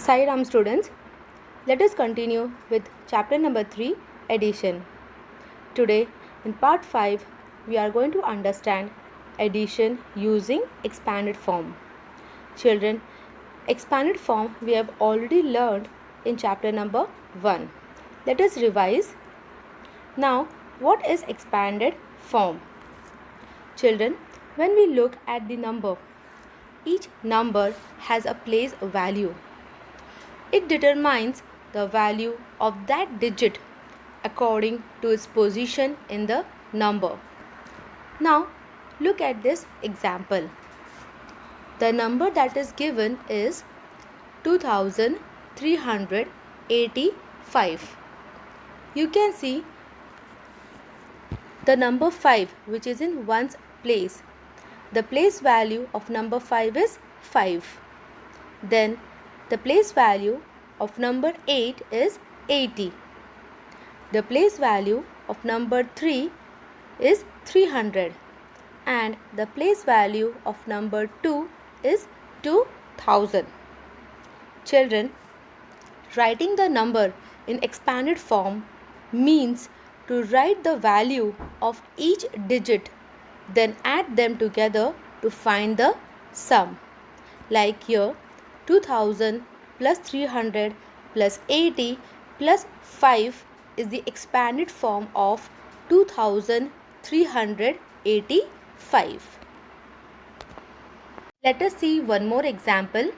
Sai Ram students, let us continue with chapter number 3, addition. Today in part 5 we are going to understand addition using expanded form. Children, expanded form we have already learned in chapter number 1. Let us revise. Now, what is expanded form? Children, when we look at the number, each number has a place value. It determines the value of that digit according to its position in the number. Now, look at this example. The number that is given is 2385. You can see the number 5 which is in ones place. The place value of number 5 is 5. Then the place value of number 8 is 80. The place value of number 3 is 300. And the place value of number 2 is 2000. Children, writing the number in expanded form means to write the value of each digit, then add them together to find the sum. Like here, 2000 plus 300 plus 80 plus 5 is the expanded form of 2385. Let us see one more example.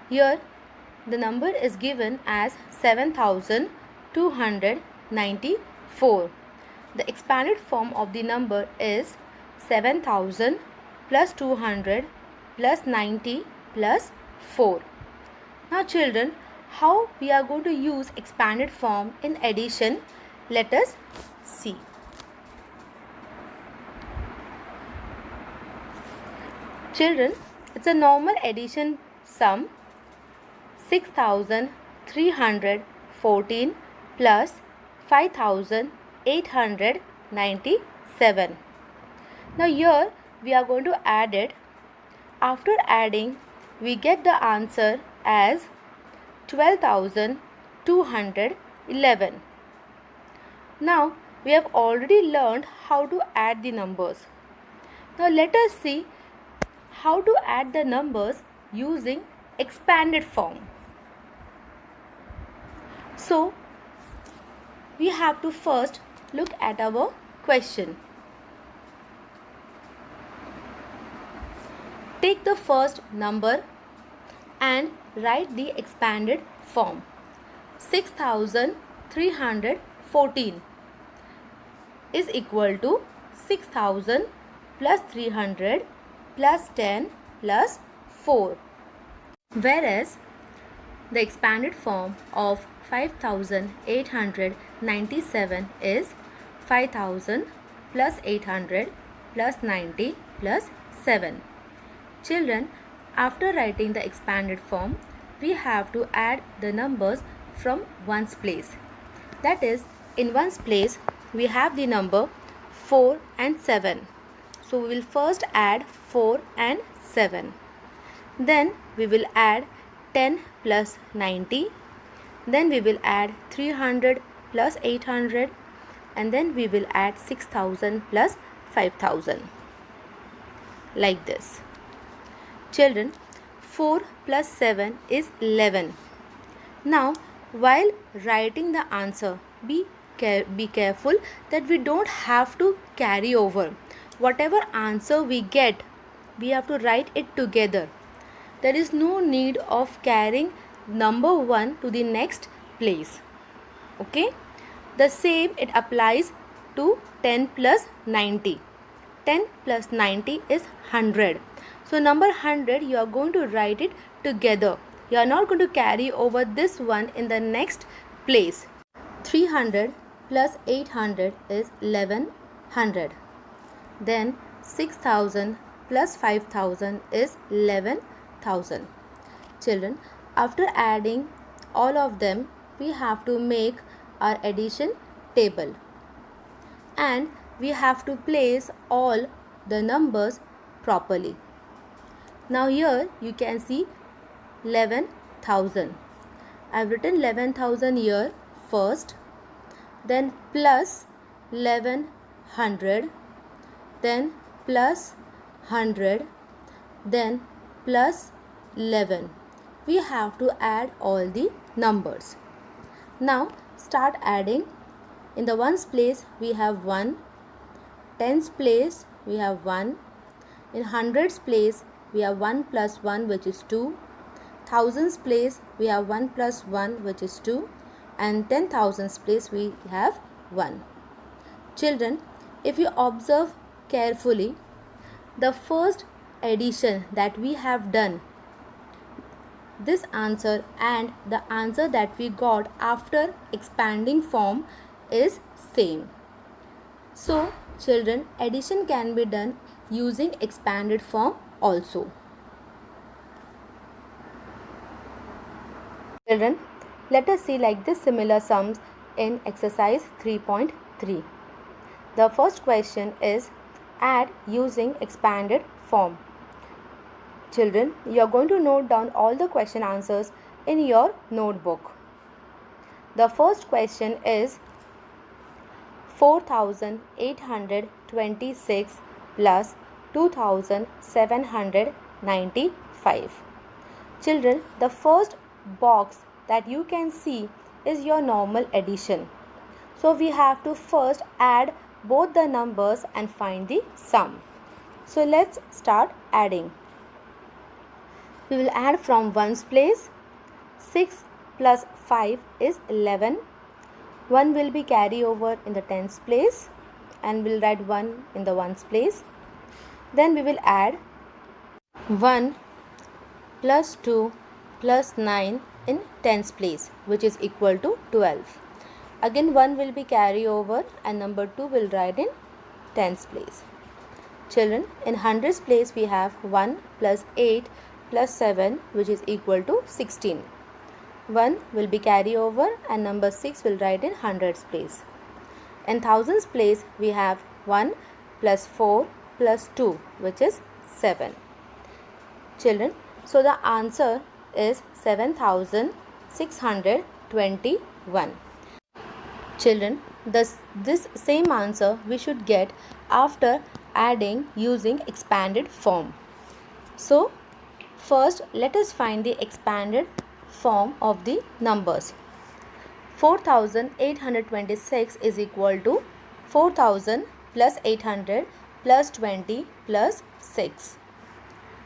Here the number is given as 7294. The expanded form of the number is 7000 plus 200 plus 90 plus 4. Now children, how we are going to use expanded form in addition? Let us see. Children, it's a normal addition sum. 6314 plus 5897. Now here we are going to add it. After adding, we get the answer as 12,211. Now we have already learned how to add the numbers. Now let us see how to add the numbers using expanded form. So we have to first look at our question. Take the first number and write the expanded form. 6314 is equal to 6000 plus 300 plus 10 plus 4. Whereas the expanded form of 5897 is 5000 plus 800 plus 90 plus 7. Children, after writing the expanded form, we have to add the numbers from ones place. That is, in ones place, we have the number 4 and 7. So, we will first add 4 and 7. Then, we will add 10 plus 90. Then, we will add 300 plus 800. And then, we will add 6000 plus 5000. Like this. Children, 4 plus 7 is 11. Now, while writing the answer, be careful that we don't have to carry over. Whatever answer we get, we have to write it together. There is no need of carrying number 1 to the next place. Okay? The same it applies to 10 plus 90. 10 plus 90 is 100. So number 100 you are going to write it together. You are not going to carry over this one in the next place. 300 plus 800 is 1100. Then 6000 plus 5000 is 11,000. Children, after adding all of them, we have to make our addition table. And we have to place all the numbers properly. Now here you can see 11 11,000. I've written 11,000 here first, then plus 1100, then plus 100, then plus 11. We have to add all the numbers. Now start adding. In the ones place we have 1, tens place we have 1, in hundreds place we have 1 plus 1 which is 2, thousands place we have 1 plus 1 which is 2, and 10,000s place we have 1. Children, if you observe carefully, the first addition that we have done, this answer and the answer that we got after expanding form is same. So children, addition can be done using expanded form also. Children, let us see like this similar sums in exercise 3.3. The first question is add using expanded form. Children, you are going to note down all the question answers in your notebook. The first question is 4,826 plus 2,795. Children, the first box that you can see is your normal addition. So we have to first add both the numbers and find the sum. So let's start adding. We will add from ones place. 6 plus 5 is 11. 1 will be carry over in the tens place and we'll write 1 in the ones place. Then we will add 1 plus 2 plus 9 in tens place, which is equal to 12. Again 1 will be carry over and number 2 will write in tens place. Children, in hundreds place we have 1 plus 8 plus 7 which is equal to 16. 1 will be carry over and number 6 will write in hundreds place. In thousands place we have 1 plus 4 plus 2 which is 7. Children, so the answer is 7,621. Children, this same answer we should get after adding using expanded form. So first let us find the expanded form of the numbers. 4,826 is equal to 4,000 plus 800 plus 20 plus 6.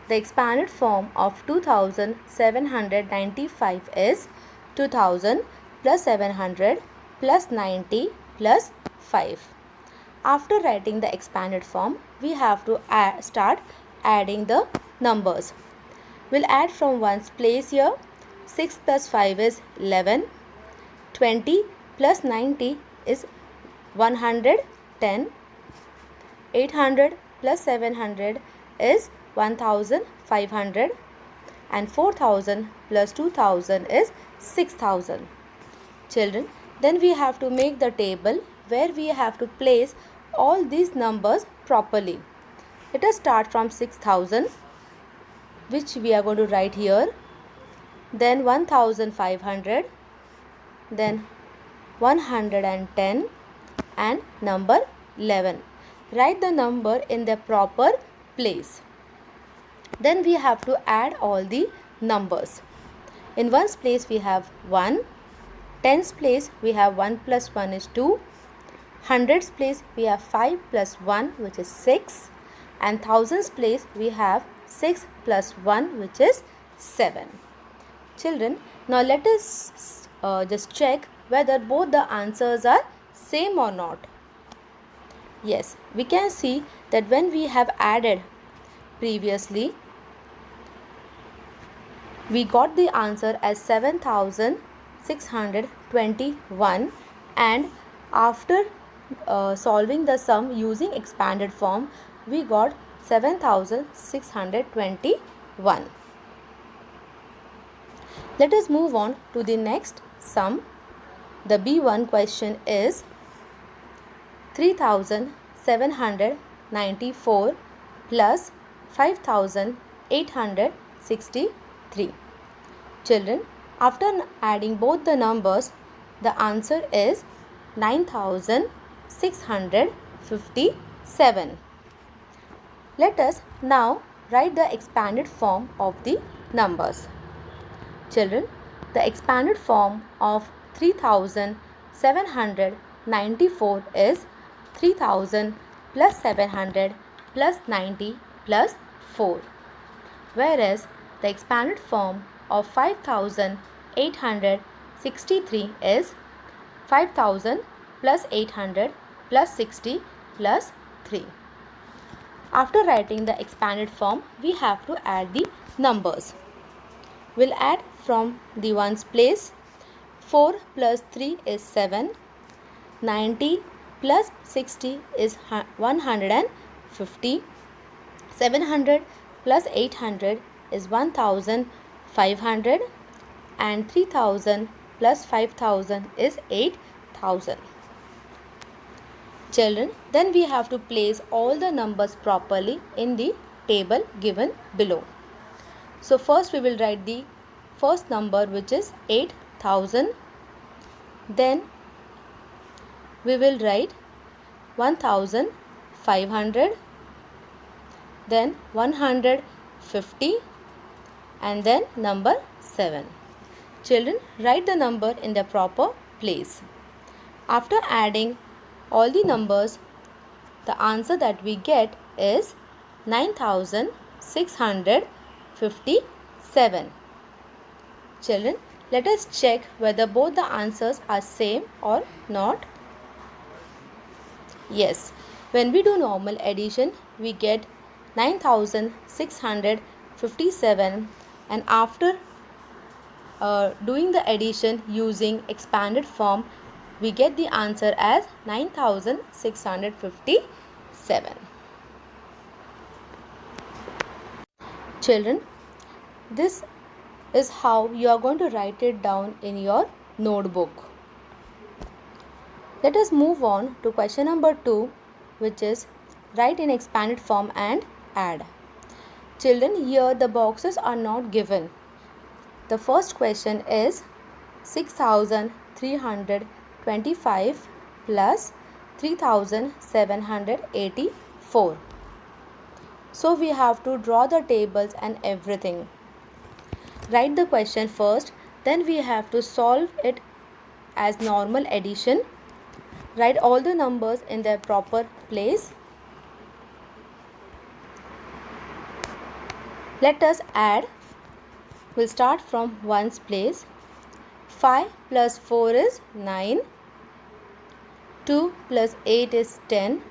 The expanded form of 2,795 is 2,000 plus 700 plus 90 plus 5. After writing the expanded form, we have to start adding the numbers. We'll add from ones place here. 6 plus 5 is 11. 20 plus 90 is 110. 800 plus 700 is 1,500. And 4,000 plus 2,000 is 6,000. Children, then we have to make the table where we have to place all these numbers properly. Let us start from 6,000, which we are going to write here. Then 1,500, then 110 and number 11. Write the number in the proper place. Then we have to add all the numbers. In ones place we have 1, tens place we have 1 plus 1 is 2, hundreds place we have 5 plus 1 which is 6, and thousands place we have 6 plus 1 which is 7. Children, now let us just check whether both the answers are same or not. Yes, we can see that when we have added previously, we got the answer as 7,621, and after solving the sum using expanded form, we got 7,621. Let us move on to the next sum. The B1 question is 3,794 plus 5,863. Children, after adding both the numbers, the answer is 9657. Let us now write the expanded form of the numbers. Children, the expanded form of 3794 is 3000 plus 700 plus 90 plus 4. Whereas the expanded form of 5863 is 5000 plus 800 plus 60 plus 3. After writing the expanded form, we have to add the numbers. We'll add from the ones place. 4 plus 3 is 7. 90 plus 60 is 150. 700 plus 800 is 1500. And 3000 plus 5000 is 8000. Children, then we have to place all the numbers properly in the table given below. So first we will write the first number, which is 8000. Then we will write 1500. Then 150. And then number 7. Children, write the number in the proper place. After adding all the numbers, the answer that we get is 9657. Children, let us check whether both the answers are same or not. Yes, when we do normal addition, we get 9657, and after doing the addition using expanded form, we get the answer as 9657. Children, this is how you are going to write it down in your notebook. Let us move on to question number 2, which is write in expanded form and add. Children, here the boxes are not given. The first question is 6325 plus 3784. So we have to draw the tables and everything. Write the question first, then we have to solve it as normal addition. Write all the numbers in their proper place. Let us add. We'll start from ones place. 5 plus 4 is 9. 2 plus 8 is 10.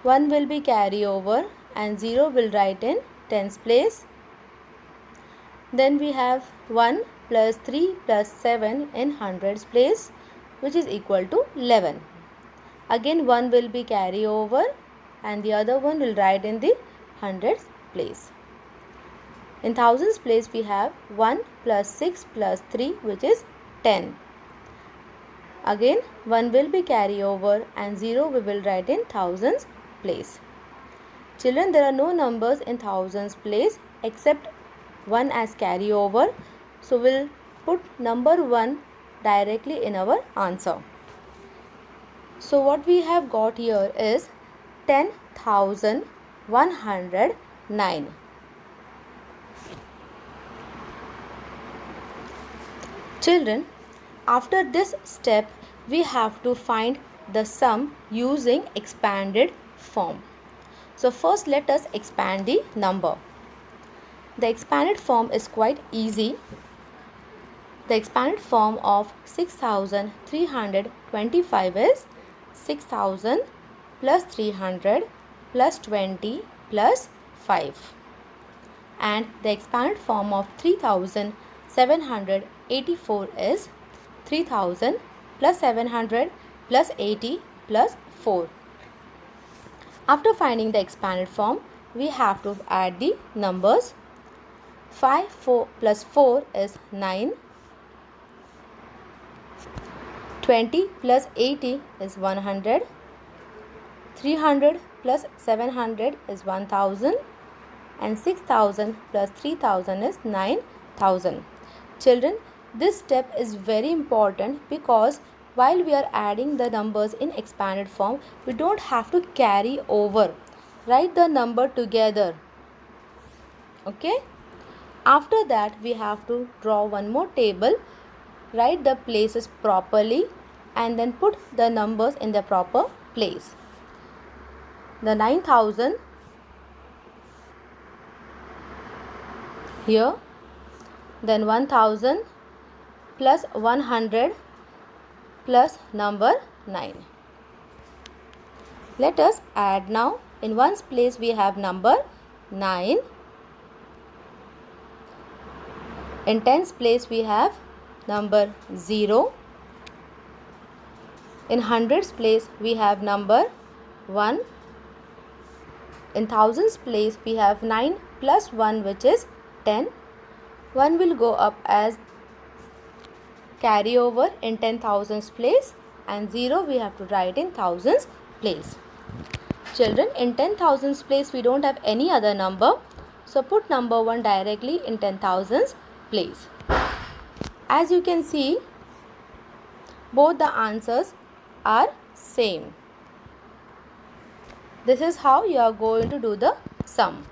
1 will be carry over and 0 will write in tens place. Then we have 1 plus 3 plus 7 in hundreds place, which is equal to 11. Again 1 will be carry over and the other one will write in the hundreds place. In thousands place we have 1 plus 6 plus 3, which is 10. Again 1 will be carry over and 0 we will write in thousands place. Children, there are no numbers in thousands place except 1 as carry over. So we'll put number 1 directly in our answer. So what we have got here is 10,109. Children, after this step, we have to find the sum using expanded form. So first let us expand the number. The expanded form is quite easy. The expanded form of 6325 is 6000 plus 300 plus 20 plus 5. And the expanded form of 3784 is 3000 plus 700 plus 80 plus 4. After finding the expanded form, we have to add the numbers. 4 plus 4 is 9. 20 plus 80 is 100. 300 plus 700 is 1000. And 6000 plus 3000 is 9000. Children, this step is very important because while we are adding the numbers in expanded form, we don't have to carry over. Write the number together. Okay? After that, we have to draw one more table, write the places properly, and then put the numbers in the proper place. The 9,000 here, then 1,000 plus 100 plus number 9. Let us add now. In ones place we have number 9. In tens place we have number 0. In hundreds place we have number 1. In thousands place we have 9 plus 1, which is 10. 1 will go up as carry over in 10,000s place, and 0 we have to write in thousands place. Children, in 10,000s place we don't have any other number, so put number 1 directly in 10,000s place. As you can see, both the answers are same. This is how you are going to do the sum.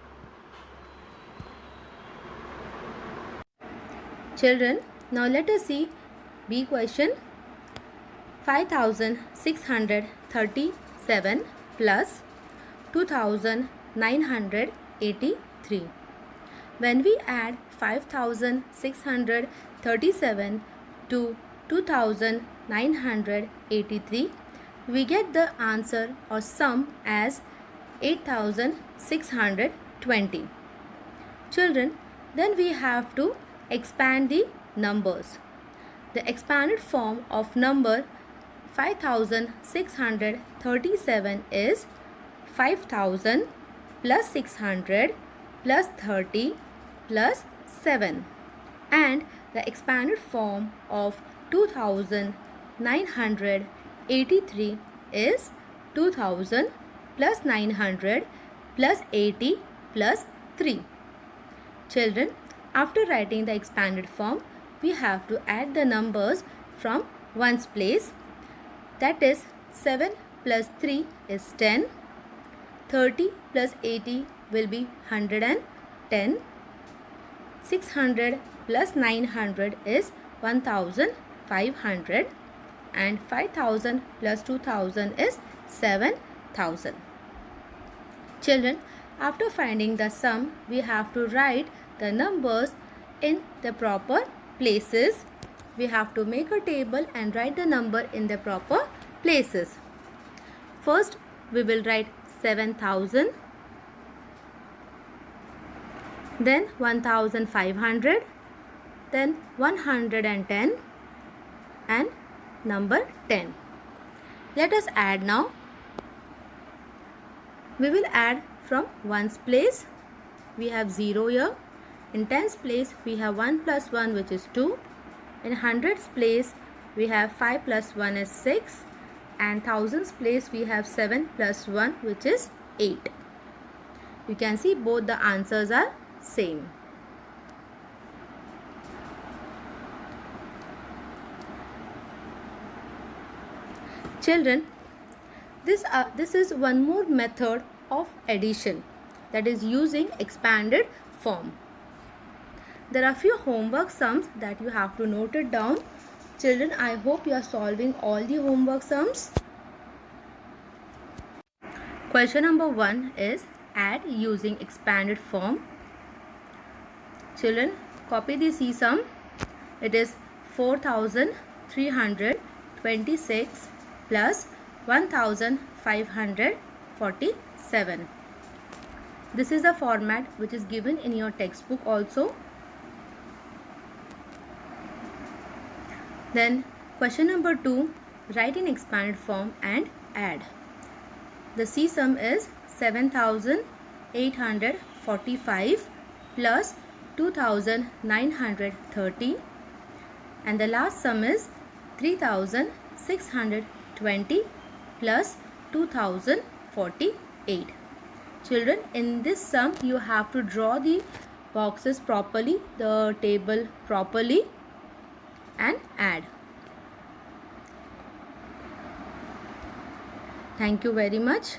Children, now let us see B question. 5,637 plus 2,983. When we add 5,637 to 2,983, we get the answer or sum as 8,620. Children, then we have to expand the numbers. The expanded form of number 5,637 is 5,000 plus 600 plus 30 plus 7, and the expanded form of 2,983 is 2,000 plus 900 plus 80 plus 3. Children, after writing the expanded form, we have to add the numbers from ones place. That is 7 plus 3 is 10. 30 plus 80 will be 110. 600 plus 900 is 1,500. And 5,000 plus 2,000 is 7,000. Children, after finding the sum, we have to write the numbers in the proper places. We have to make a table and write the number in the proper places. First, we will write 7,000, then 1,500, then 110, and number 10. Let us add now. We will add from ones place. We have 0 here. In tens place we have 1 plus 1, which is 2. In hundreds place we have 5 plus 1 is 6. And thousands place we have 7 plus 1, which is 8. You can see both the answers are same. Children, this is one more method of addition, that is using expanded form. There are few homework sums that you have to note it down. Children, I hope you are solving all the homework sums. Question number 1 is add using expanded form. Children, copy the C sum. It is 4,326 plus 1,547. This is the format which is given in your textbook also. Then question number 2, write in expanded form and add. The C sum is 7,845 plus 2,930, and the last sum is 3,620 plus 2,048. Children, in this sum you have to draw the boxes properly, the table properly, and add. Thank you very much.